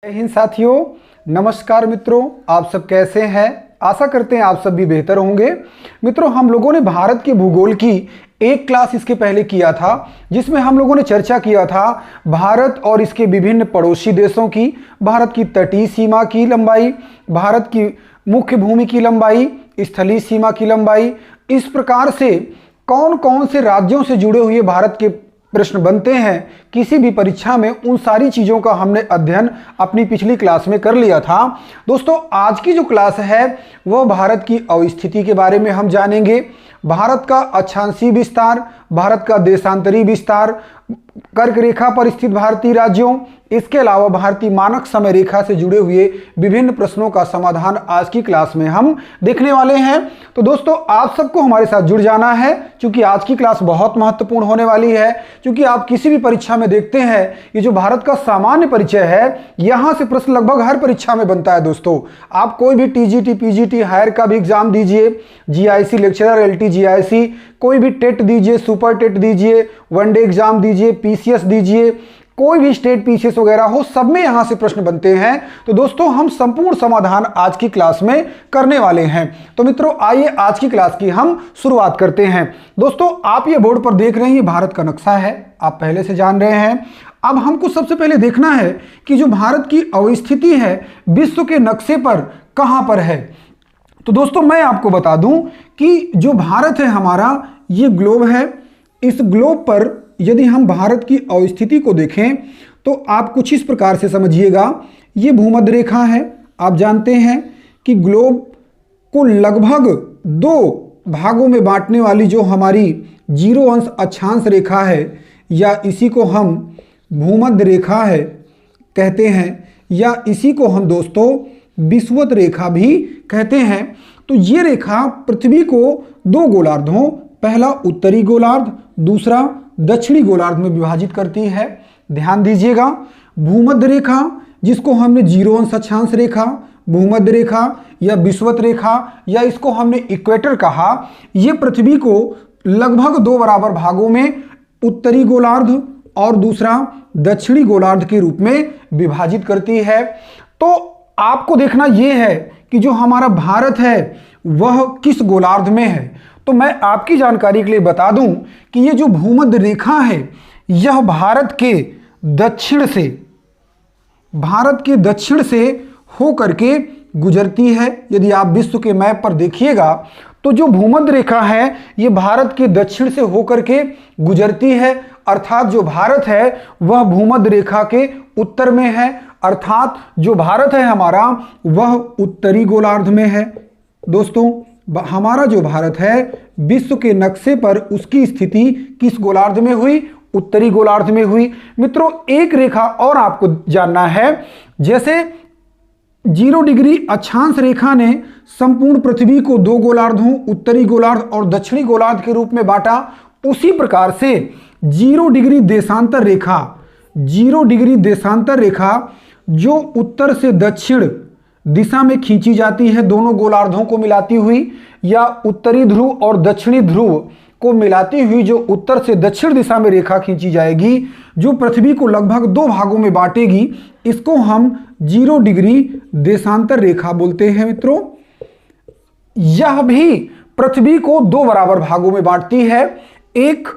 जय हिंद साथियों, नमस्कार मित्रों। आप सब कैसे हैं? आशा करते हैं आप सब भी बेहतर होंगे। मित्रों, हम लोगों ने भारत के भूगोल की एक क्लास इसके पहले किया था, जिसमें हम लोगों ने चर्चा किया था भारत और इसके विभिन्न पड़ोसी देशों की, भारत की तटीय सीमा की लंबाई, भारत की मुख्य भूमि की लंबाई, स्थलीय सीमा की लंबाई। इस प्रकार से कौन कौन से राज्यों से जुड़े हुए भारत के प्रश्न बनते हैं किसी भी परीक्षा में, उन सारी चीज़ों का हमने अध्ययन अपनी पिछली क्लास में कर लिया था। दोस्तों, आज की जो क्लास है वह भारत की अवस्थिति के बारे में हम जानेंगे। भारत का अक्षांशीय विस्तार, भारत का देशांतरीय विस्तार, कर्क रेखा पर स्थित भारतीय राज्यों, इसके अलावा भारतीय मानक समय रेखा से जुड़े हुए विभिन्न प्रश्नों का समाधान आज की क्लास में हम देखने वाले हैं। तो दोस्तों, आप सबको हमारे साथ जुड़ जाना है, क्योंकि आज की क्लास बहुत महत्वपूर्ण होने वाली है। क्योंकि आप किसी भी परीक्षा में देखते हैं, ये जो भारत का सामान्य परिचय है, यहां से प्रश्न लगभग हर परीक्षा में बनता है। दोस्तों, आप कोई भी टीजीटी, पीजीटी, हायर का भी एग्जाम दीजिए, जीआईसी लेक्चरर, एलटी जीआईसी, कोई भी टेट दीजिए, सुपर टेट दीजिए, वनडे एग्जाम दीजिए, पीसीएस दीजिए, कोई भी स्टेट पीसीएस वगैरह हो, सब में यहां से प्रश्न बनते हैं। तो दोस्तों, हम संपूर्ण समाधान आज की क्लास में करने वाले हैं। तो मित्रों, आइए आज की क्लास की हम शुरुआत करते हैं। दोस्तों, आप ये बोर्ड पर देख रहे हैं, ये भारत का नक्शा है, आप पहले से जान रहे हैं। अब हमको सबसे पहले देखना है कि जो भारत की अवस्थिति है विश्व के नक्शे पर कहां पर है। तो दोस्तों, मैं आपको बता दूं कि जो भारत है हमारा, ये ग्लोब है। इस ग्लोब पर यदि हम भारत की अवस्थिति को देखें तो आप कुछ इस प्रकार से समझिएगा। ये भूमध्य रेखा है। आप जानते हैं कि ग्लोब को लगभग दो भागों में बांटने वाली जो हमारी 0 अंश अक्षांश रेखा है, या इसी को हम भूमध्य रेखा है कहते हैं, या इसी को हम दोस्तों विषुवत रेखा भी कहते हैं। तो ये रेखा पृथ्वी को दो गोलार्धों, पहला उत्तरी गोलार्ध, दूसरा दक्षिणी गोलार्ध में विभाजित करती है। ध्यान दीजिएगा, भूमध्य रेखा जिसको हमने 0 अंश अक्षांश रेखा, भूमध्य रेखा या विषुवत रेखा, या इसको हमने इक्वेटर कहा, यह पृथ्वी को लगभग दो बराबर भागों में उत्तरी गोलार्ध और दूसरा दक्षिणी गोलार्ध के रूप में विभाजित करती है। तो आपको देखना यह है कि जो हमारा भारत है वह किस गोलार्ध में है। तो मैं आपकी जानकारी के लिए बता दूं कि ये जो भूमध्य रेखा है, यह भारत के दक्षिण से होकर के गुजरती है। यदि आप विश्व के मैप पर देखिएगा तो जो भूमध्य रेखा है ये भारत के दक्षिण से होकर के गुजरती है, अर्थात जो भारत है वह भूमध्य रेखा के उत्तर में है, अर्थात जो भारत है हमारा वह उत्तरी गोलार्ध में है। दोस्तों, हमारा जो भारत है विश्व के नक्शे पर उसकी स्थिति किस गोलार्ध में हुई? उत्तरी गोलार्ध में हुई। मित्रों, एक रेखा और आपको जानना है। जैसे 0 डिग्री अक्षांश रेखा ने संपूर्ण पृथ्वी को दो गोलार्धों, उत्तरी गोलार्ध और दक्षिणी गोलार्ध के रूप में बांटा, उसी प्रकार से 0 डिग्री देशांतर रेखा, 0 डिग्री देशांतर रेखा जो उत्तर से दक्षिण दिशा में खींची जाती है, दोनों गोलार्धों को मिलाती हुई, या उत्तरी ध्रुव और दक्षिणी ध्रुव को मिलाती हुई जो उत्तर से दक्षिण दिशा में रेखा खींची जाएगी, जो पृथ्वी को लगभग दो भागों में बांटेगी, इसको हम 0 डिग्री देशांतर रेखा बोलते हैं। मित्रों, यह भी पृथ्वी को दो बराबर भागों में बांटती है। एक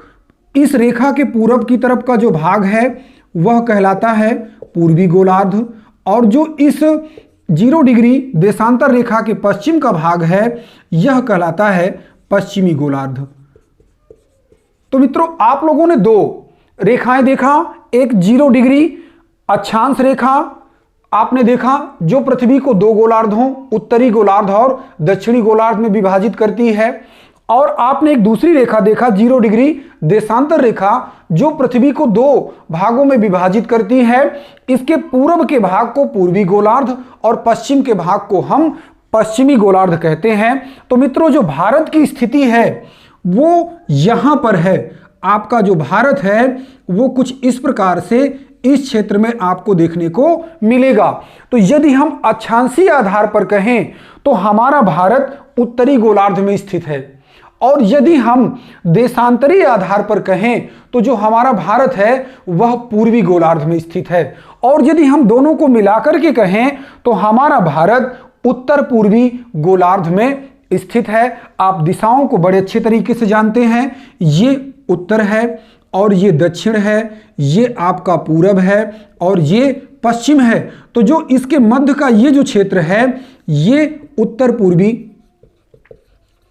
इस रेखा के पूरब की तरफ का जो भाग है वह कहलाता है पूर्वी गोलार्ध, और जो इस 0 डिग्री देशांतर रेखा के पश्चिम का भाग है यह कहलाता है पश्चिमी गोलार्ध। तो मित्रों, आप लोगों ने दो रेखाएं देखा, एक 0 डिग्री अक्षांश रेखा आपने देखा जो पृथ्वी को दो गोलार्धों, उत्तरी गोलार्ध और दक्षिणी गोलार्ध में विभाजित करती है, और आपने एक दूसरी रेखा देखा 0 डिग्री देशांतर रेखा जो पृथ्वी को दो भागों में विभाजित करती है। इसके पूर्व के भाग को पूर्वी गोलार्ध और पश्चिम के भाग को हम पश्चिमी गोलार्ध कहते हैं। तो मित्रों, जो भारत की स्थिति है वो यहां पर है। आपका जो भारत है वो कुछ इस प्रकार से इस क्षेत्र में आपको देखने को मिलेगा। तो यदि हम अक्षांशीय आधार पर कहें तो हमारा भारत उत्तरी गोलार्ध में स्थित है, और यदि हम देशांतरीय आधार पर कहें तो जो हमारा भारत है वह पूर्वी गोलार्ध में स्थित है, और यदि हम दोनों को मिलाकर के कहें तो हमारा भारत उत्तर पूर्वी गोलार्ध में स्थित है। आप दिशाओं को बड़े अच्छे तरीके से जानते हैं, ये उत्तर है और ये दक्षिण है, ये आपका पूरब है और ये पश्चिम है। तो जो इसके मध्य का ये जो क्षेत्र है ये उत्तर पूर्वी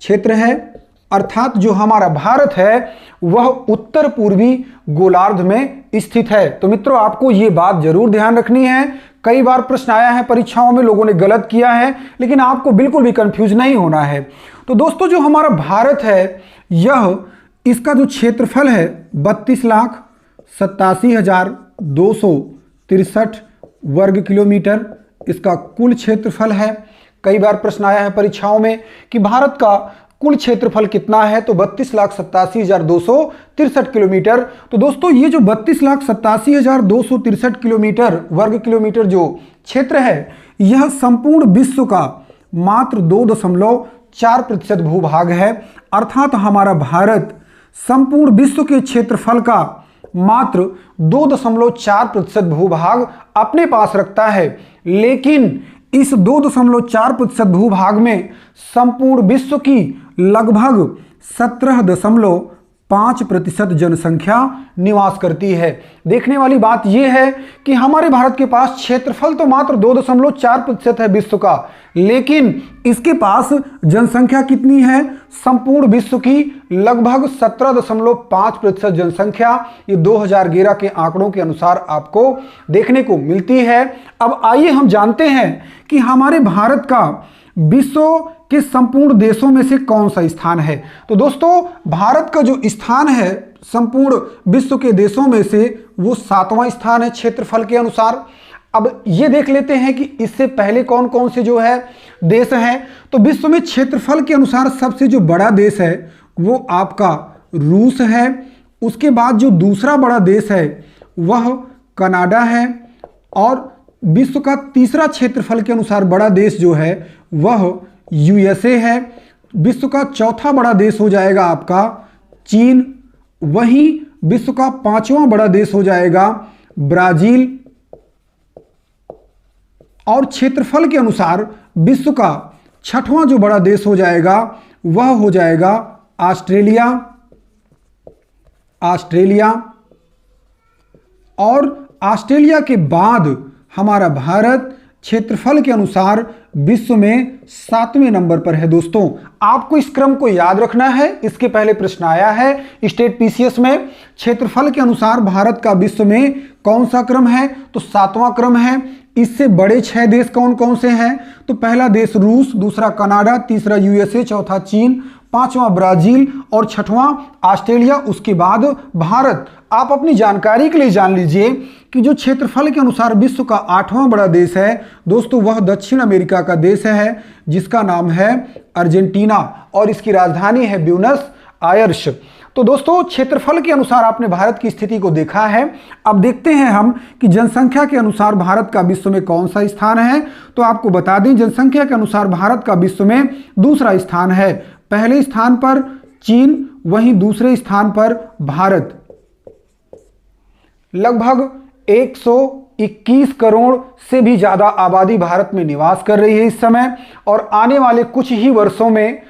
क्षेत्र है, अर्थात जो हमारा भारत है वह उत्तर पूर्वी गोलार्ध में स्थित है। तो मित्रों आपको ये बात जरूर ध्यान रखनी है, कई बार प्रश्न आया है परीक्षाओं में, लोगों ने गलत किया है, लेकिन आपको बिल्कुल भी कंफ्यूज नहीं होना है। तो दोस्तों जो हमारा भारत है यह इसका जो क्षेत्रफल है 32,87,263 वर्ग किलोमीटर इसका कुल क्षेत्रफल है। कई बार प्रश्न आया है परीक्षाओं में कि भारत का कुल क्षेत्रफल कितना है, तो 32,87,263 किलोमीटर। तो दोस्तों ये जो 32,87,263 किलोमीटर वर्ग किलोमीटर जो क्षेत्र है यह संपूर्ण विश्व का मात्र 2.4% भूभाग है, अर्थात हमारा भारत संपूर्ण विश्व के क्षेत्रफल का मात्र 2.4% भूभाग अपने पास रखता है। लेकिन इस 2.4% भूभाग में संपूर्ण विश्व की लगभग 17.5% जनसंख्या निवास करती है। देखने वाली बात यह है कि हमारे भारत के पास क्षेत्रफल तो मात्र 2.4% है विश्व का, लेकिन इसके पास जनसंख्या कितनी है, संपूर्ण विश्व की लगभग 17.5% जनसंख्या, ये 2011 के आंकड़ों के अनुसार आपको देखने को मिलती है। अब आइए हम जानते हैं कि हमारे भारत का विश्व के संपूर्ण देशों में से कौन सा स्थान है। तो दोस्तों भारत का जो स्थान है संपूर्ण विश्व के देशों में से वो 7वां स्थान है क्षेत्रफल के अनुसार। अब ये देख लेते हैं कि इससे पहले कौन कौन से जो है देश हैं। तो विश्व में क्षेत्रफल के अनुसार सबसे जो बड़ा देश है वो आपका रूस है, उसके बाद जो दूसरा बड़ा देश है वह कनाडा है, और विश्व का तीसरा क्षेत्रफल के अनुसार बड़ा देश जो है वह यूएसए है। विश्व का चौथा बड़ा देश हो जाएगा आपका चीन, वहीं विश्व का 5वां बड़ा देश हो जाएगा ब्राजील, और क्षेत्रफल के अनुसार विश्व का 6वां जो बड़ा देश हो जाएगा वह हो जाएगा ऑस्ट्रेलिया, और ऑस्ट्रेलिया के बाद हमारा भारत क्षेत्रफल के अनुसार विश्व में 7वें नंबर पर है। दोस्तों आपको इस क्रम को याद रखना है, इसके पहले प्रश्न आया है स्टेट पीसीएस में, क्षेत्रफल के अनुसार भारत का विश्व में कौन सा क्रम है, तो 7वां क्रम है। इससे बड़े 6 देश कौन कौन से हैं, तो पहला देश रूस, दूसरा कनाडा, तीसरा यूएसए, चौथा चीन, 5वां ब्राजील और 6वां ऑस्ट्रेलिया, उसके बाद भारत। आप अपनी जानकारी के लिए जान लीजिए कि जो क्षेत्रफल के अनुसार विश्व का 8वां बड़ा देश है दोस्तों वह दक्षिण अमेरिका का देश है जिसका नाम है अर्जेंटीना, और इसकी राजधानी है ब्यूनस आयर्स। तो दोस्तों क्षेत्रफल के अनुसार आपने भारत की स्थिति को देखा है। अब देखते हैं हम कि जनसंख्या के अनुसार भारत का विश्व में कौन सा स्थान है। तो आपको बता दें जनसंख्या के अनुसार भारत का विश्व में दूसरा स्थान है, पहले स्थान पर चीन, वहीं दूसरे स्थान पर भारत। लगभग 121 करोड़ से भी ज़्यादा आबादी भारत में निवास कर रही है इस समय, और आने वाले कुछ ही वर्षों में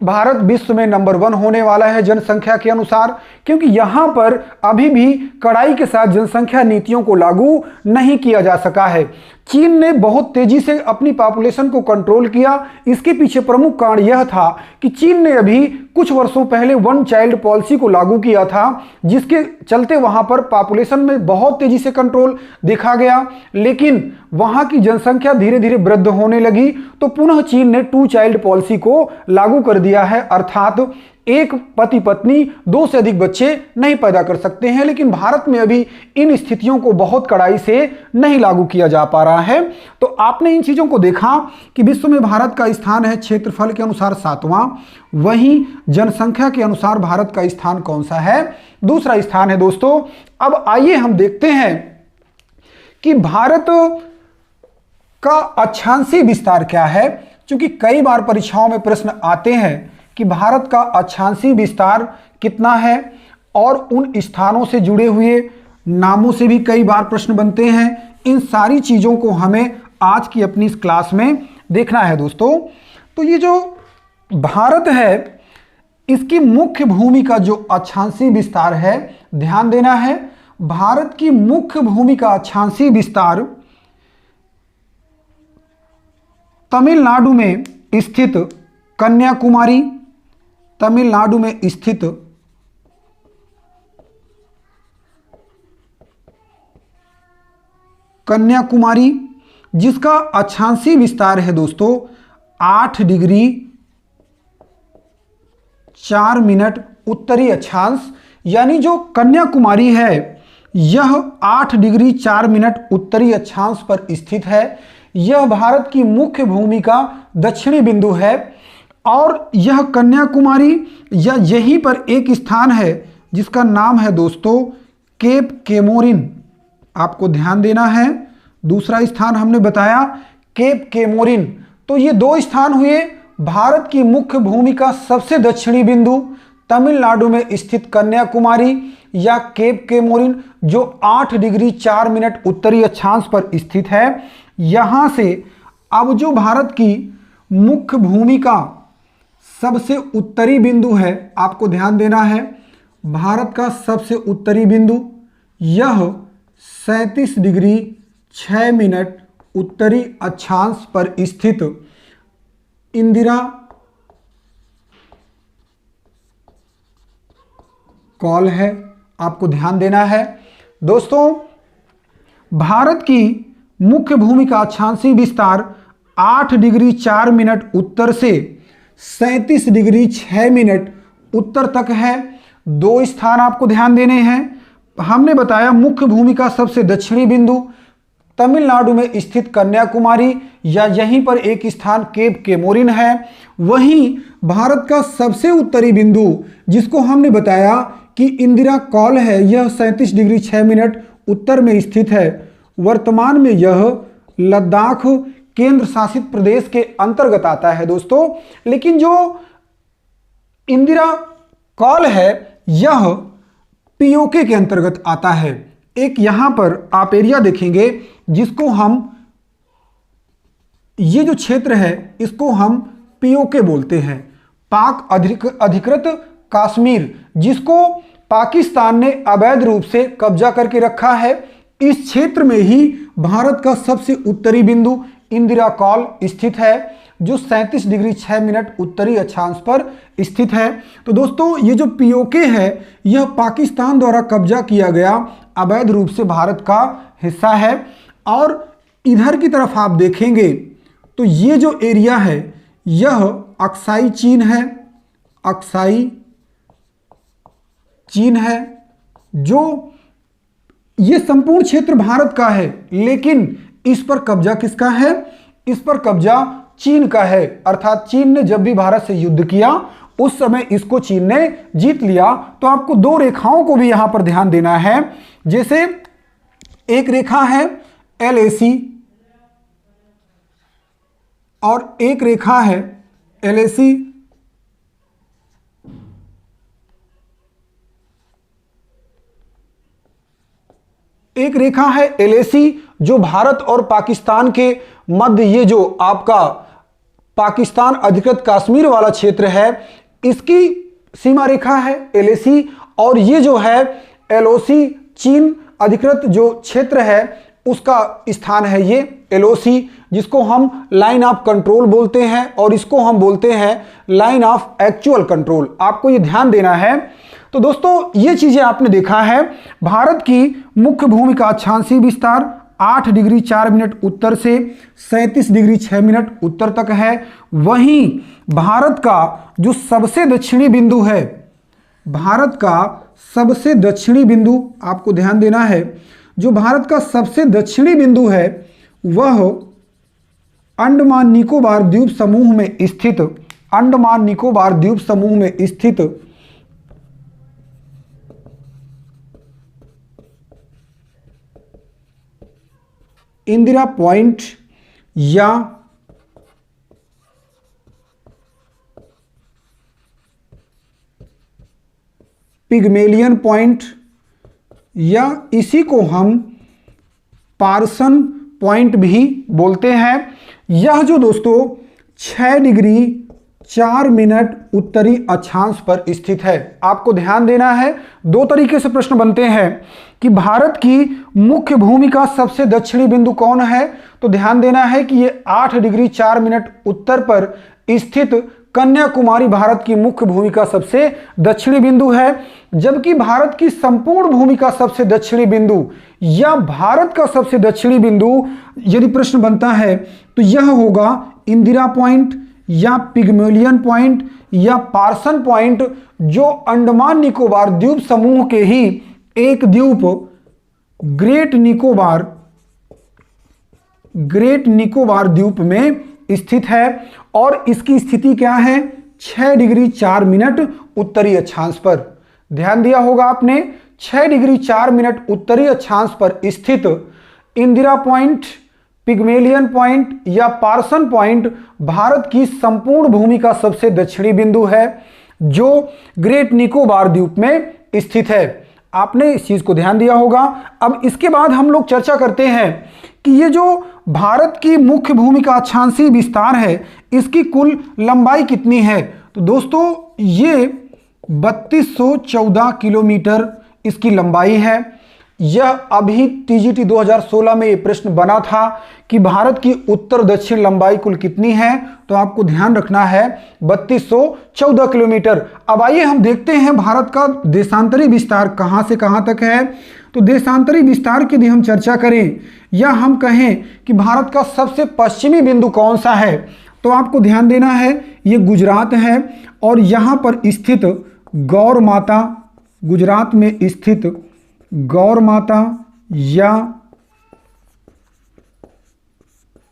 भारत विश्व में नंबर 1 होने वाला है जनसंख्या के अनुसार, क्योंकि यहाँ पर अभी भी कड़ाई के साथ जनसंख्या नीतियों को लागू नहीं किया जा सका है। चीन ने बहुत तेजी से अपनी पॉपुलेशन को कंट्रोल किया। इसके पीछे प्रमुख कारण यह था कि चीन ने अभी कुछ वर्षों पहले 1 चाइल्ड पॉलिसी को लागू किया था, जिसके चलते वहां पर पॉपुलेशन में बहुत तेजी से कंट्रोल देखा गया, लेकिन वहां की जनसंख्या धीरे धीरे वृद्धि होने लगी, तो पुनः चीन ने 2 चाइल्ड पॉलिसी को लागू कर दिया है, अर्थात एक पति पत्नी 2 से अधिक बच्चे नहीं पैदा कर सकते हैं। लेकिन भारत में अभी इन स्थितियों को बहुत कड़ाई से नहीं लागू किया जा पा रहा है। तो आपने इन चीजों को देखा कि विश्व में भारत का स्थान है क्षेत्रफल के अनुसार 7वां, वहीं जनसंख्या के अनुसार भारत का स्थान कौन सा है, दूसरा स्थान है। दोस्तों अब आइए हम देखते हैं कि भारत का अक्षांशीय विस्तार क्या है, क्योंकि कई बार परीक्षाओं में प्रश्न आते हैं कि भारत का अक्षांशीय विस्तार कितना है, और उन स्थानों से जुड़े हुए नामों से भी कई बार प्रश्न बनते हैं। इन सारी चीज़ों को हमें आज की अपनी इस क्लास में देखना है दोस्तों। तो ये जो भारत है, इसकी मुख्य भूमि का जो अक्षांशीय विस्तार है, ध्यान देना है, भारत की मुख्य भूमि का अक्षांशीय विस्तार तमिलनाडु में स्थित कन्याकुमारी, तमिलनाडु में स्थित कन्याकुमारी, जिसका अक्षांशीय विस्तार है दोस्तों 8 डिग्री 4 मिनट उत्तरी अक्षांश। यानी जो कन्याकुमारी है यह 8 डिग्री 4 मिनट उत्तरी अक्षांश पर स्थित है। यह भारत की मुख्य भूमि का दक्षिणी बिंदु है, और यह कन्याकुमारी या यहीं पर एक स्थान है जिसका नाम है दोस्तों केप केमोरिन। आपको ध्यान देना है, दूसरा स्थान हमने बताया केप केमोरिन। तो ये दो स्थान हुए भारत की मुख्य भूमि का सबसे दक्षिणी बिंदु तमिलनाडु में स्थित कन्याकुमारी या केप केमोरिन, जो 8 डिग्री 4 मिनट उत्तरी अक्षांश पर स्थित है। यहां से अब जो भारत की मुख्य भूमि का सबसे उत्तरी बिंदु है, आपको ध्यान देना है, भारत का सबसे उत्तरी बिंदु यह 37 डिग्री 6 मिनट उत्तरी अक्षांश पर स्थित इंदिरा कॉल है। आपको ध्यान देना है दोस्तों, भारत की मुख्य भूमि का अक्षांशीय विस्तार 8 डिग्री 4 मिनट उत्तर से 37 डिग्री 6 मिनट उत्तर तक है। दो स्थान आपको ध्यान देने हैं। हमने बताया मुख्य भूमि का सबसे दक्षिणी बिंदु तमिलनाडु में स्थित कन्याकुमारी या यहीं पर एक स्थान केप केमोरिन है। वहीं भारत का सबसे उत्तरी बिंदु जिसको हमने बताया कि इंदिरा कॉल है, यह 37 डिग्री 6 मिनट उत्तर में स्थित है। वर्तमान में यह लद्दाख केंद्र शासित प्रदेश के अंतर्गत आता है दोस्तों। लेकिन जो इंदिरा कॉल है यह पीओके के अंतर्गत आता है। एक यहां पर आप एरिया देखेंगे जिसको हम, ये जो क्षेत्र है इसको हम पीओके बोलते हैं, पाक अधिकृत कश्मीर, जिसको पाकिस्तान ने अवैध रूप से कब्जा करके रखा है। इस क्षेत्र में ही भारत का सबसे उत्तरी बिंदु इंदिरा कॉल स्थित है, जो 37 डिग्री 6 मिनट उत्तरी अक्षांश पर स्थित है। तो दोस्तों ये जो पीओके है यह पाकिस्तान द्वारा कब्जा किया गया अवैध रूप से भारत का हिस्सा है। और इधर की तरफ आप देखेंगे तो ये जो एरिया है यह अक्साई चीन है, अक्साई चीन है, जो ये संपूर्ण क्षेत्र भारत का है, लेकिन इस पर कब्जा किसका है? इस पर कब्जा चीन का है। अर्थात चीन ने जब भी भारत से युद्ध किया उस समय इसको चीन ने जीत लिया। तो आपको दो रेखाओं को भी यहां पर ध्यान देना है। जैसे एक रेखा है LAC और एक रेखा है LAC एक रेखा है LAC जो भारत और पाकिस्तान के मध्य, ये जो आपका पाकिस्तान अधिकृत कश्मीर वाला क्षेत्र है, इसकी सीमा रेखा है LAC। और ये जो है LOC चीन अधिकृत जो क्षेत्र है उसका स्थान है ये LOC, जिसको हम लाइन ऑफ कंट्रोल बोलते हैं और इसको हम बोलते हैं लाइन ऑफ एक्चुअल कंट्रोल। आपको ये ध्यान देना है। तो दोस्तों ये चीजें आपने देखा है। भारत की मुख्य भूमि का अक्षांशीय विस्तार 8 डिग्री 4 मिनट उत्तर से 37 डिग्री 6 मिनट उत्तर तक है। वहीं भारत का जो सबसे दक्षिणी बिंदु है, भारत का सबसे दक्षिणी बिंदु आपको ध्यान देना है, जो भारत का सबसे दक्षिणी बिंदु है वह अंडमान निकोबार द्वीप समूह में स्थित, अंडमान निकोबार द्वीप समूह में स्थित इंदिरा पॉइंट या पिग्मेलियन पॉइंट या इसी को हम पार्सन पॉइंट भी बोलते हैं। यह जो दोस्तों 6 डिग्री 4 मिनट उत्तरी अक्षांश पर स्थित है। आपको ध्यान देना है, दो तरीके से प्रश्न बनते हैं कि भारत की मुख्य भूमि का सबसे दक्षिणी बिंदु कौन है। तो ध्यान देना है कि ये 8 डिग्री 4 मिनट उत्तर पर स्थित कन्याकुमारी भारत की मुख्य भूमि का सबसे दक्षिणी बिंदु है, जबकि भारत की संपूर्ण भूमि का सबसे दक्षिणी बिंदु या भारत का सबसे दक्षिणी बिंदु यदि प्रश्न बनता है तो यह होगा इंदिरा पॉइंट या पिग्मेलियन पॉइंट या पार्सन पॉइंट, जो अंडमान निकोबार द्वीप समूह के ही एक द्वीप ग्रेट निकोबार द्वीप में स्थित है और इसकी स्थिति क्या है 6 डिग्री 4 मिनट उत्तरी अक्षांश पर। ध्यान दिया होगा आपने, 6 डिग्री 4 मिनट उत्तरी अक्षांश पर स्थित इंदिरा पॉइंट, पिग्मेलियन पॉइंट या पार्सन पॉइंट भारत की संपूर्ण भूमि का सबसे दक्षिणी बिंदु है, जो ग्रेट निकोबार द्वीप में स्थित है। आपने इस चीज को ध्यान दिया होगा। अब इसके बाद हम लोग चर्चा करते हैं कि ये जो भारत की मुख्य भूमि का अक्षांशीय विस्तार है, इसकी कुल लंबाई कितनी है। तो दोस्तों ये 3214 किलोमीटर इसकी लंबाई है। यह अभी टीजीटी 2016 में ये प्रश्न बना था कि भारत की उत्तर दक्षिण लंबाई कुल कितनी है, तो आपको ध्यान रखना है 3214 किलोमीटर। अब आइए हम देखते हैं भारत का देशांतरी विस्तार कहां से कहां तक है। तो देशांतरी विस्तार की यदि हम चर्चा करें या हम कहें कि भारत का सबसे पश्चिमी बिंदु कौन सा है, तो आपको ध्यान देना है ये गुजरात है और यहां पर स्थित गौर माता, गुजरात में स्थित गौर माता या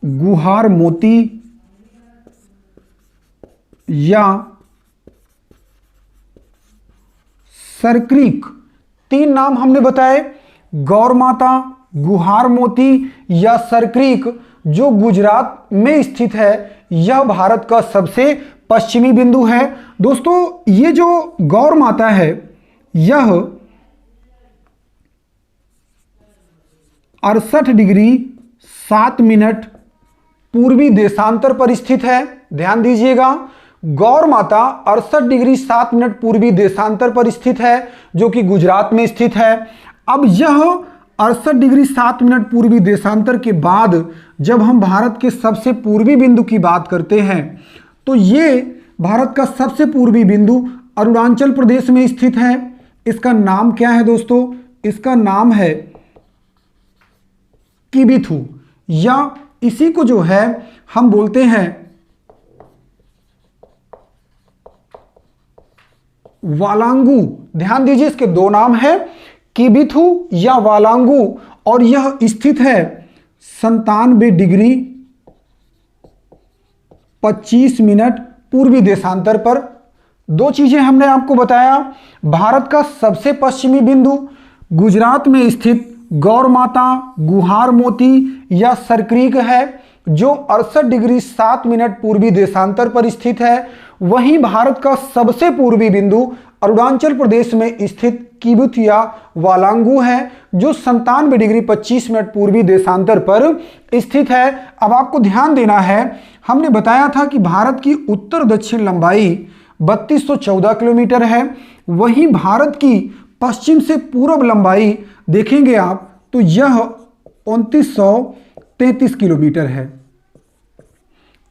गुहार मोती या सरक्रीक, 3 नाम हमने बताए, गौर माता, गुहार मोती या सरक्रीक, जो गुजरात में स्थित है। यह भारत का सबसे पश्चिमी बिंदु है। दोस्तों ये जो गौर माता है यह 68 डिग्री 7 मिनट पूर्वी देशांतर पर स्थित है। ध्यान दीजिएगा, गौर माता 68 डिग्री 7 मिनट पूर्वी देशांतर पर स्थित है, जो कि गुजरात में स्थित है। अब यह 68 डिग्री 7 मिनट पूर्वी देशांतर के बाद जब हम भारत के सबसे पूर्वी बिंदु की बात करते हैं, तो ये भारत का सबसे पूर्वी बिंदु अरुणाचल प्रदेश में स्थित है। इसका नाम क्या है दोस्तों? इसका नाम है किबिथु, या इसी को जो है हम बोलते हैं वालांगू। ध्यान दीजिए, इसके 2 नाम हैं, किबिथु या वालांगू, और यह स्थित है 97 डिग्री 25 मिनट पूर्वी देशांतर पर। 2 चीजें हमने आपको बताया, भारत का सबसे पश्चिमी बिंदु गुजरात में स्थित गौर माता, गुहार मोती या सरक्रीक है, जो 68 डिग्री 7 मिनट पूर्वी देशांतर पर स्थित है। वहीं भारत का सबसे पूर्वी बिंदु अरुणाचल प्रदेश में स्थित किबिथु या वालांगू है, जो 97 डिग्री 25 मिनट पूर्वी देशांतर पर स्थित है। अब आपको ध्यान देना है, हमने बताया था कि भारत की उत्तर दक्षिण लंबाई 3214 किलोमीटर है। वहीं भारत की पश्चिम से पूर्व लंबाई देखेंगे आप तो यह 2933 किलोमीटर है।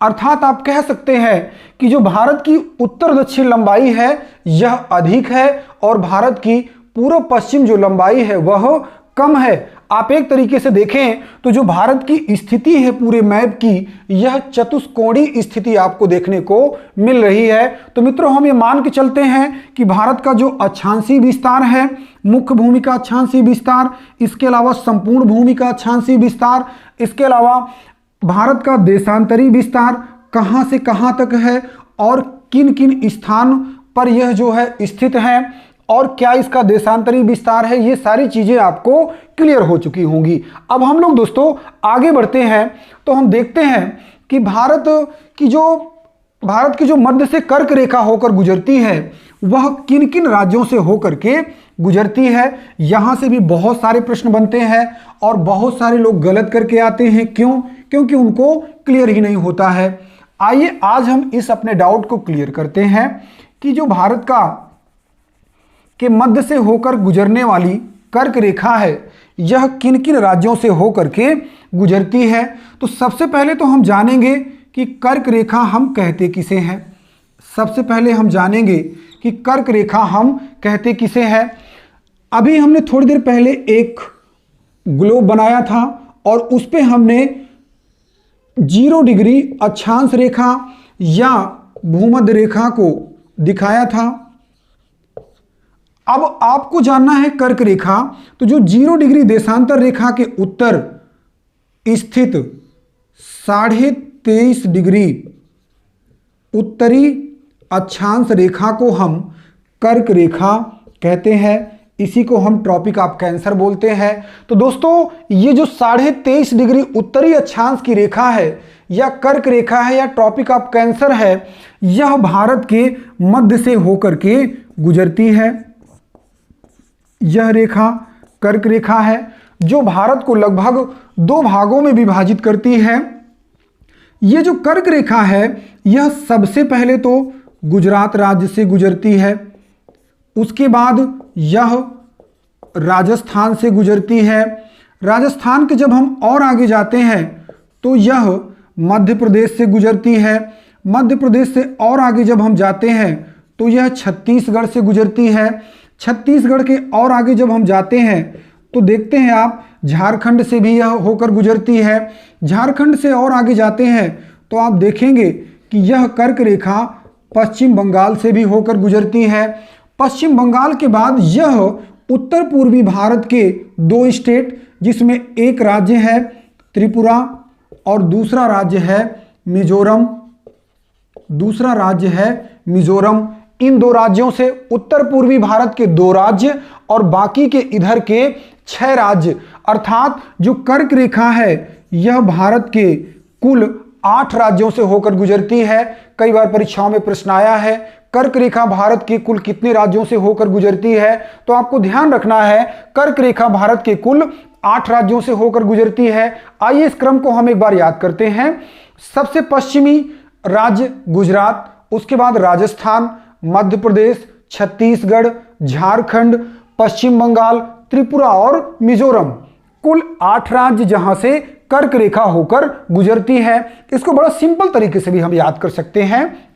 अर्थात आप कह सकते हैं कि जो भारत की उत्तर दक्षिण लंबाई है यह अधिक है और भारत की पूर्व पश्चिम जो लंबाई है वह कम है। आप एक तरीके से देखें तो जो भारत की स्थिति है पूरे मैप की, यह चतुष्कोणीय स्थिति आपको देखने को मिल रही है। तो मित्रों हम ये मान के चलते हैं कि भारत का जो अक्षांशीय विस्तार है, मुख्य भूमि का अक्षांशीय विस्तार, इसके अलावा संपूर्ण भूमि का अक्षांशीय विस्तार, इसके अलावा भारत का देशांतरी विस्तार कहां से कहां तक है और किन किन स्थान पर यह जो है स्थित है और क्या इसका देशांतरी विस्तार है, ये सारी चीजें आपको क्लियर हो चुकी होंगी। अब हम लोग दोस्तों आगे बढ़ते हैं तो हम देखते हैं कि भारत की जो भारत की जो मध्य से कर्क रेखा होकर गुजरती है वह किन किन राज्यों से होकर के गुजरती है। यहां से भी बहुत सारे प्रश्न बनते हैं और बहुत सारे लोग गलत करके आते हैं। क्यों? क्योंकि उनको क्लियर ही नहीं होता है। आइए आज हम इस अपने डाउट को क्लियर करते हैं कि जो भारत का के मध्य से होकर गुजरने वाली कर्क रेखा है यह किन किन राज्यों से होकर के गुजरती है। तो सबसे पहले तो हम जानेंगे कि कर्क रेखा हम कहते किसे हैं। सबसे पहले हम जानेंगे कि कर्क रेखा हम कहते किसे हैं। अभी हमने थोड़ी देर पहले एक ग्लोब बनाया था और उस पे हमने 0 डिग्री अक्षांश रेखा या भूमध्य रेखा को दिखाया था। अब आपको जानना है कर्क रेखा, तो जो 0 डिग्री देशांतर रेखा के उत्तर स्थित 23.5 डिग्री उत्तरी अक्षांश रेखा को हम कर्क रेखा कहते हैं। इसी को हम ट्रॉपिक ऑफ कैंसर बोलते हैं। तो दोस्तों ये जो 23.5 डिग्री उत्तरी अक्षांश की रेखा है या कर्क रेखा है या ट्रॉपिक ऑफ कैंसर है, यह भारत के मध्य से होकर के गुजरती है। यह रेखा कर्क रेखा है जो भारत को लगभग 2 भागों में विभाजित करती है। यह जो कर्क रेखा है यह सबसे पहले तो गुजरात राज्य से गुजरती है, उसके बाद यह राजस्थान से गुजरती है। राजस्थान के जब हम और आगे जाते हैं तो यह मध्य प्रदेश से गुजरती है। मध्य प्रदेश से और आगे जब हम जाते हैं तो यह छत्तीसगढ़ से गुजरती है। छत्तीसगढ़ के और आगे जब हम जाते हैं तो देखते हैं आप झारखंड से भी यह होकर गुजरती है। झारखंड से और आगे जाते हैं तो आप देखेंगे कि यह कर्क रेखा पश्चिम बंगाल से भी होकर गुजरती है। पश्चिम बंगाल के बाद यह उत्तर पूर्वी भारत के 2 स्टेट, जिसमें एक राज्य है त्रिपुरा और दूसरा राज्य है मिजोरम। इन 2 राज्यों से उत्तर पूर्वी भारत के 2 राज्य और बाकी के इधर के 6 राज्य, अर्थात जो कर्क रेखा है यह भारत के कुल 8 राज्यों से होकर गुजरती है। कई बार परीक्षाओं में प्रश्न आया है कर्क रेखा भारत के कुल कितने राज्यों से होकर गुजरती है, तो आपको ध्यान रखना है कर्क रेखा भारत के कुल 8 राज्यों से होकर गुजरती है। आइए इस क्रम को हम एक बार याद करते हैं। सबसे पश्चिमी राज्य गुजरात, उसके बाद राजस्थान, मध्य प्रदेश, छत्तीसगढ़, झारखंड, पश्चिम बंगाल, त्रिपुरा और मिजोरम, कुल 8 राज्य जहां से कर्क रेखा होकर गुजरती है। इसको बड़ा सिंपल तरीके से भी हम याद कर सकते हैं।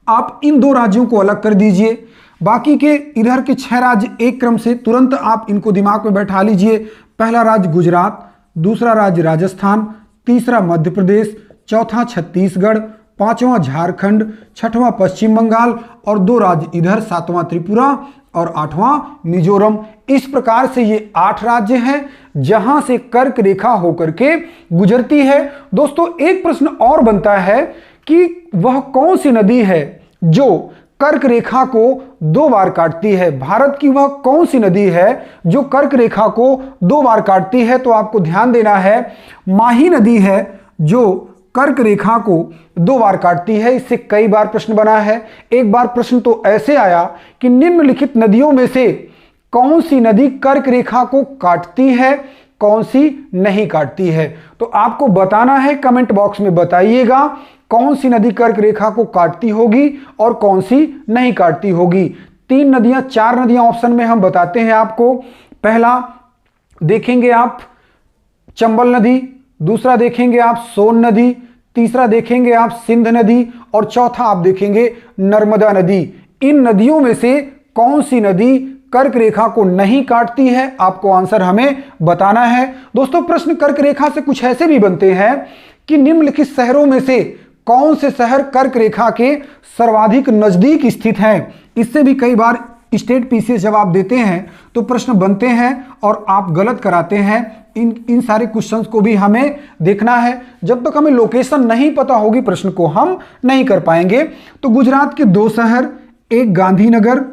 आप इन 2 राज्यों को अलग कर दीजिए, बाकी के इधर के 6 राज्य एक क्रम से तुरंत आप इनको दिमाग में बैठा लीजिए। पहला राज्य गुजरात, दूसरा राज्य राजस्थान, तीसरा मध्य प्रदेश, चौथा छत्तीसगढ़, 5वां झारखंड, 6वां पश्चिम बंगाल और 2 राज्य इधर, 7वां त्रिपुरा और 8वां मिजोरम। इस प्रकार से ये 8 राज्य हैं जहां से कर्क रेखा होकर के गुजरती है। दोस्तों एक प्रश्न और बनता है कि वह कौन सी नदी है जो कर्क रेखा को 2 बार काटती है। भारत की वह कौन सी नदी है जो कर्क रेखा को 2 बार काटती है, तो आपको ध्यान देना है माही नदी है जो कर्क रेखा को 2 बार काटती है। इससे कई बार प्रश्न बना है। एक बार प्रश्न तो ऐसे आया कि निम्नलिखित नदियों में से कौन सी नदी कर्क रेखा को काटती है, कौन सी नहीं काटती है। तो आपको बताना है, कमेंट बॉक्स में बताइएगा कौन सी नदी कर्क रेखा को काटती होगी और कौन सी नहीं काटती होगी। 3 नदियां 4 नदियां ऑप्शन में हम बताते हैं आपको। पहला देखेंगे आप चंबल नदी, दूसरा देखेंगे आप सोन नदी, तीसरा देखेंगे आप सिंध नदी और चौथा आप देखेंगे नर्मदा नदी। इन नदियों में से कौन सी नदी कर्क रेखा को नहीं काटती है, आपको आंसर हमें बताना है। दोस्तों प्रश्न कर्क रेखा से कुछ ऐसे भी बनते हैं कि निम्नलिखित शहरों में से कौन से शहर कर्क रेखा के सर्वाधिक नजदीक स्थित हैं। इससे भी कई बार स्टेट पीसीएस जब आप देते हैं तो प्रश्न बनते हैं और आप गलत कराते हैं। इन सारे क्वेश्चंस को भी हमें देखना है। जब तक हमें लोकेशन नहीं पता होगी प्रश्न को हम नहीं कर पाएंगे। तो गुजरात के 2 शहर, एक गांधीनगर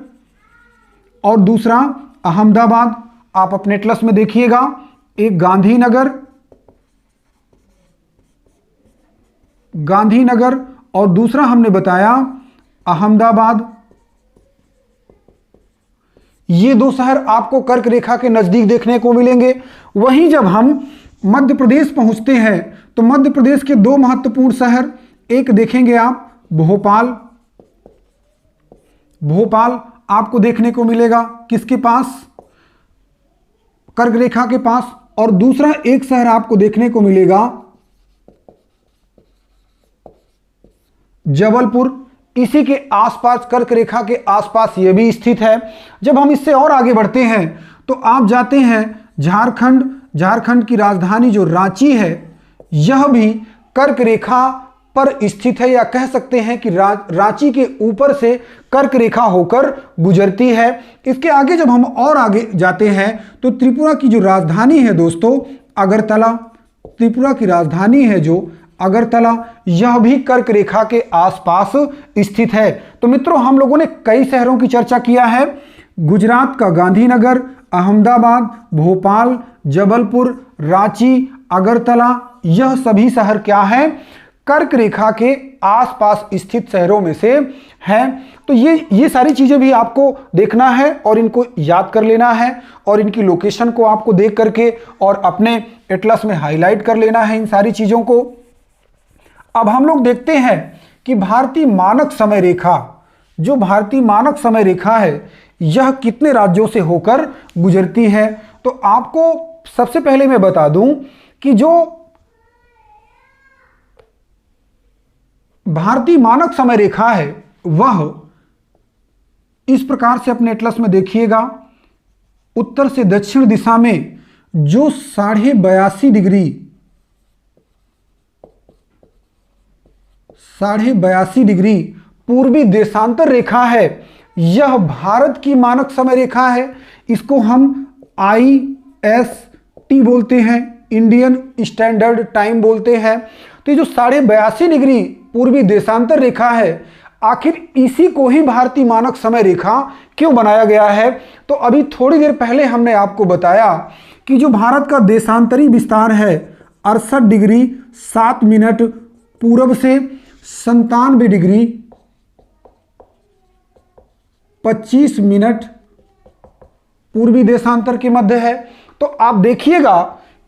और दूसरा अहमदाबाद, आप अपने एटलस में देखिएगा। एक गांधीनगर और दूसरा हमने बताया अहमदाबाद। ये दो शहर आपको कर्क रेखा के नजदीक देखने को मिलेंगे। वहीं जब हम मध्य प्रदेश पहुंचते हैं तो मध्य प्रदेश के दो महत्वपूर्ण शहर, एक देखेंगे आप भोपाल। भोपाल आपको देखने को मिलेगा किसके पास, कर्क रेखा के पास। और दूसरा एक शहर आपको देखने को मिलेगा जबलपुर, इसी के आसपास, कर्क रेखा के आसपास यह भी स्थित है। जब हम इससे और आगे बढ़ते हैं तो आप जाते हैं झारखंड। झारखंड की राजधानी जो रांची है, यह भी कर्क रेखा पर स्थित है, या कह सकते हैं कि रांची के ऊपर से कर्क रेखा होकर गुजरती है। इसके आगे जब हम और आगे जाते हैं तो त्रिपुरा की जो राजधानी है दोस्तों अगरतला, त्रिपुरा की राजधानी है जो अगरतला, यह भी कर्क रेखा के आसपास स्थित है। तो मित्रों, हम लोगों ने कई शहरों की चर्चा किया है। गुजरात का गांधीनगर, अहमदाबाद, भोपाल, जबलपुर, रांची, अगरतला, यह सभी शहर क्या हैं, कर्क रेखा के आसपास स्थित शहरों में से हैं। तो ये सारी चीजें भी आपको देखना है और इनको याद कर लेना है, और इनकी लोकेशन को आपको देख करके और अपने एटलस में हाईलाइट कर लेना है इन सारी चीजों को। अब हम लोग देखते हैं कि भारतीय मानक समय रेखा, जो भारतीय मानक समय रेखा है, यह कितने राज्यों से होकर गुजरती है। तो आपको सबसे पहले मैं बता दूं कि जो भारतीय मानक समय रेखा है वह इस प्रकार से अपने एटलस में देखिएगा, उत्तर से दक्षिण दिशा में जो 82.5 डिग्री पूर्वी देशांतर रेखा है, यह भारत की मानक समय रेखा है। इसको हम IST बोलते हैं, इंडियन स्टैंडर्ड टाइम बोलते हैं। तो ये जो 82.5 डिग्री पूर्वी देशांतर रेखा है, आखिर इसी को ही भारतीय मानक समय रेखा क्यों बनाया गया है। तो अभी थोड़ी देर पहले हमने आपको बताया कि जो भारत का देशांतरी विस्तार है 68 डिग्री 7 मिनट पूरब से 97 डिग्री 25 मिनट पूर्वी देशांतर के मध्य है। तो आप देखिएगा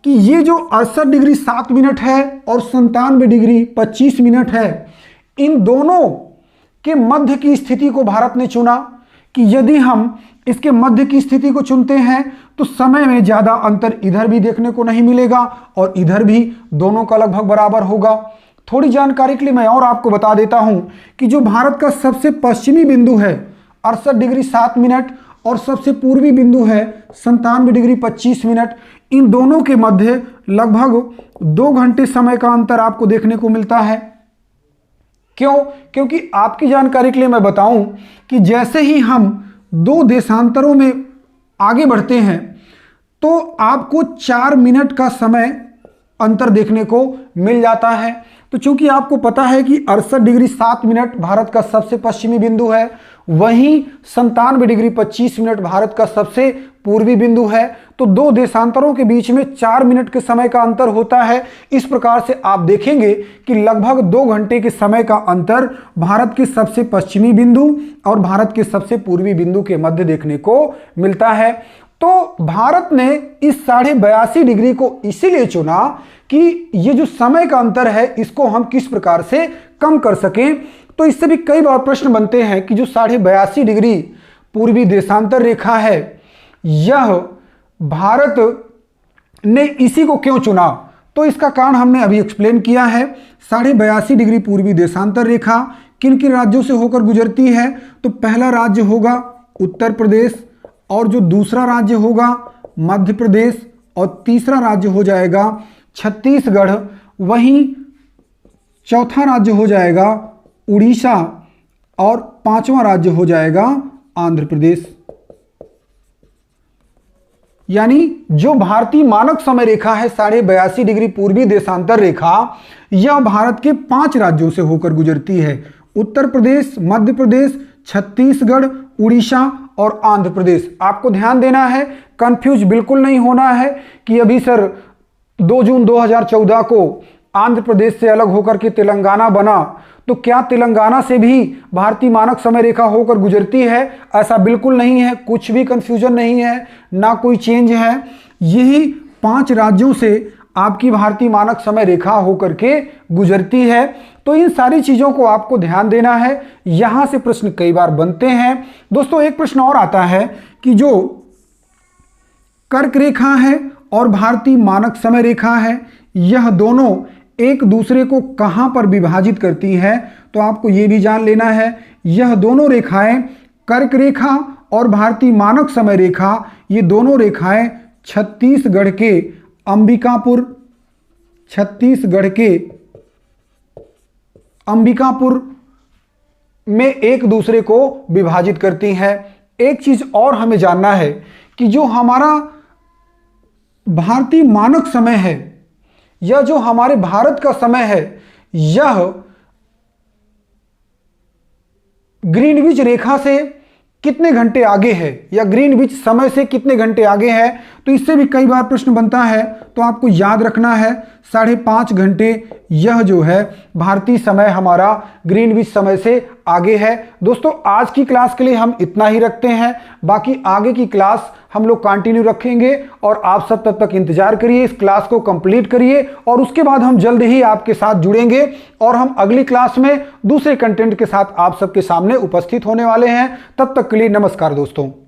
कि ये जो 68 डिग्री 7 मिनट है और 97 डिग्री 25 मिनट है, इन दोनों के मध्य की स्थिति को भारत ने चुना कि यदि हम इसके मध्य की स्थिति को चुनते हैं तो समय में ज़्यादा अंतर इधर भी देखने को नहीं मिलेगा और इधर भी, दोनों का लगभग बराबर होगा। थोड़ी जानकारी के लिए मैं और आपको बता देता हूं कि जो भारत का सबसे पश्चिमी बिंदु है 68 डिग्री 7 मिनट और सबसे पूर्वी बिंदु है 97 डिग्री 25 मिनट, इन दोनों के मध्य लगभग 2 घंटे समय का अंतर आपको देखने को मिलता है। क्यों? क्योंकि आपकी जानकारी के लिए मैं बताऊं कि जैसे ही हम 2 देशांतरों में आगे बढ़ते हैं तो आपको 4 मिनट का समय अंतर देखने को मिल जाता है। तो चूंकि आपको पता है कि 68 डिग्री 7 मिनट भारत का सबसे पश्चिमी बिंदु है, वहीं 97 डिग्री 25 मिनट भारत का सबसे पूर्वी बिंदु है, तो 2 देशांतरों के बीच में 4 मिनट के समय का अंतर होता है। इस प्रकार से आप देखेंगे कि लगभग 2 घंटे के समय का अंतर भारत के सबसे पश्चिमी बिंदु और भारत के सबसे पूर्वी बिंदु के मध्य देखने को मिलता है। तो भारत ने इस 82.5 डिग्री को इसीलिए चुना कि ये जो समय का अंतर है इसको हम किस प्रकार से कम कर सकें। तो इससे भी कई बार प्रश्न बनते हैं कि जो 82.5 डिग्री पूर्वी देशांतर रेखा है, यह भारत ने इसी को क्यों चुना। तो इसका कारण हमने अभी एक्सप्लेन किया है। 82.5 डिग्री पूर्वी देशांतर रेखा किन किन राज्यों से होकर गुजरती है। तो पहला राज्य होगा उत्तर प्रदेश, और जो दूसरा राज्य होगा मध्य प्रदेश, और तीसरा राज्य हो जाएगा छत्तीसगढ़, वहीं चौथा राज्य हो जाएगा उड़ीसा, और 5वां राज्य हो जाएगा आंध्र प्रदेश। यानी जो भारतीय मानक समय रेखा है 82.5 डिग्री पूर्वी देशांतर रेखा, यह भारत के 5 राज्यों से होकर गुजरती है। उत्तर प्रदेश, मध्य प्रदेश, छत्तीसगढ़, उड़ीसा और आंध्र प्रदेश। आपको ध्यान देना है, कंफ्यूज बिल्कुल नहीं होना है कि अभी सर 2 जून 2014 को आंध्र प्रदेश से अलग होकर के तेलंगाना बना, तो क्या तेलंगाना से भी भारतीय मानक समय रेखा होकर गुजरती है? ऐसा बिल्कुल नहीं है, कुछ भी कंफ्यूजन नहीं है, ना कोई चेंज है। यही 5 राज्यों से आपकी भारतीय मानक समय रेखा होकर के गुजरती है। तो इन सारी चीज़ों को आपको ध्यान देना है। यहां से प्रश्न कई बार बनते हैं। दोस्तों एक प्रश्न और आता है कि जो कर्क रेखा है और भारतीय मानक समय रेखा है, यह दोनों एक दूसरे को कहां पर विभाजित करती है? तो आपको यह भी जान लेना है। यह दोनों रेखाएं, कर्क रेखा और भारतीय मानक समय रेखा, ये दोनों रेखाएं छत्तीसगढ़ के अंबिकापुर में एक दूसरे को विभाजित करती हैं। एक चीज और हमें जानना है कि जो हमारा भारतीय मानक समय है या जो हमारे भारत का समय है, यह ग्रीनविच रेखा से कितने घंटे आगे है या ग्रीनविच समय से कितने घंटे आगे है? तो इससे भी कई बार प्रश्न बनता है। तो आपको याद रखना है 5.5 घंटे यह जो है भारतीय समय हमारा ग्रीनविच समय से आगे है। दोस्तों आज की क्लास के लिए हम इतना ही रखते हैं। बाकी आगे की क्लास हम लोग कंटिन्यू रखेंगे और आप सब तब तक इंतजार करिए, इस क्लास को कंप्लीट करिए और उसके बाद हम जल्द ही आपके साथ जुड़ेंगे और हम अगली क्लास में दूसरे कंटेंट के साथ आप सबके सामने उपस्थित होने वाले हैं। तब तक के लिए नमस्कार दोस्तों।